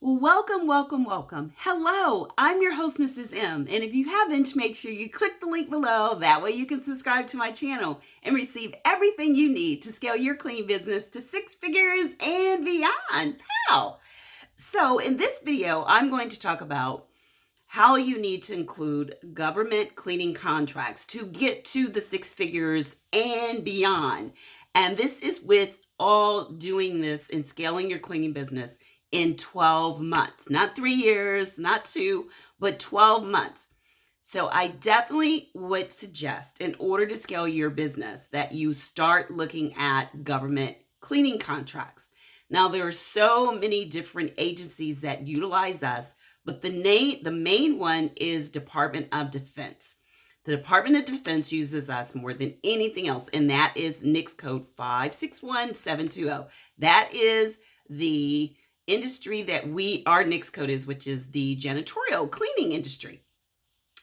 Welcome, welcome, welcome. Hello, I'm your host, Mrs. M. And if you haven't, make sure you click the link below. That way you can subscribe to my channel and receive everything you need to scale your cleaning business to six figures and beyond. Pow! So in this video, I'm going to talk about how you need to include government cleaning contracts to get to the six figures and beyond. And this is with all doing this and scaling your cleaning business in 12 months, not 3 years, not 2, but 12 months. So I definitely would suggest, in order to scale your business, that you start looking at government cleaning contracts. Now, there are so many different agencies that utilize us, but the main one is Department of Defense. The Department of Defense uses us more than anything else, and that is NAICS code 561720. That is the industry that our NAICS code is, which is the janitorial cleaning industry.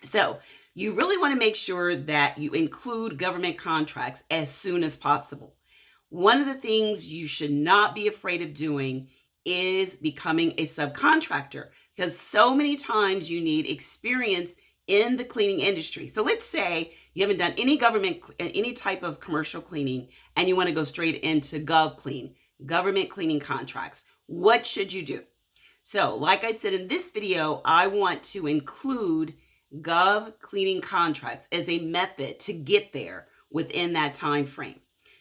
So you really want to make sure that you include government contracts as soon as possible. One of the things you should not be afraid of doing is becoming a subcontractor, because so many times you need experience in the cleaning industry. So let's say you haven't done any type of commercial cleaning and you want to go straight into GovClean, government cleaning contracts. What should you do? So like I said in this video, I want to include Gov cleaning contracts as a method to get there within that time frame.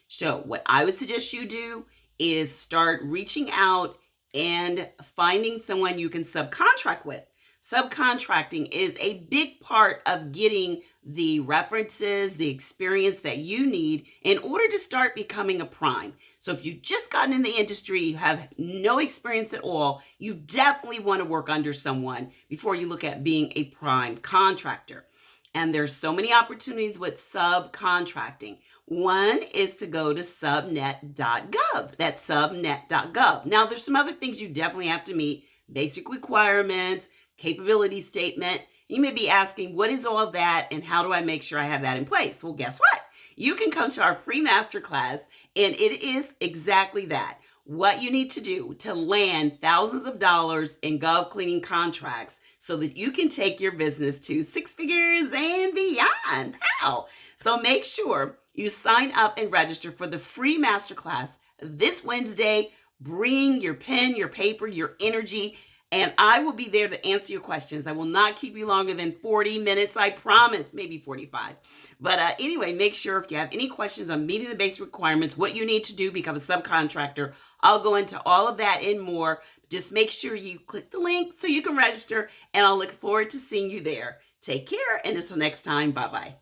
So what I would suggest you do is start reaching out and finding someone you can subcontract with. Subcontracting is a big part of getting the references, the experience that you need in order to start becoming a prime. So if you've just gotten in the industry, you have no experience at all, you definitely want to work under someone before you look at being a prime contractor. And there's so many opportunities with subcontracting. One is to go to sma.gov. That's sma.gov. Now, there's some other things you definitely have to meet: basic requirements, capability statement. You may be asking, what is all of that and how do I make sure I have that in place? Well, guess what? You can come to our free masterclass, and it is exactly that. What you need to do to land thousands of dollars in Gov cleaning contracts so that you can take your business to six figures and beyond. How? So make sure you sign up and register for the free masterclass this Wednesday. Bring your pen, your paper, your energy, and I will be there to answer your questions. I will not keep you longer than 40 minutes, I promise, maybe 45. But anyway, make sure if you have any questions on meeting the basic requirements, what you need to do, become a subcontractor, I'll go into all of that and more. Just make sure you click the link so you can register, and I'll look forward to seeing you there. Take care, and until next time, bye-bye.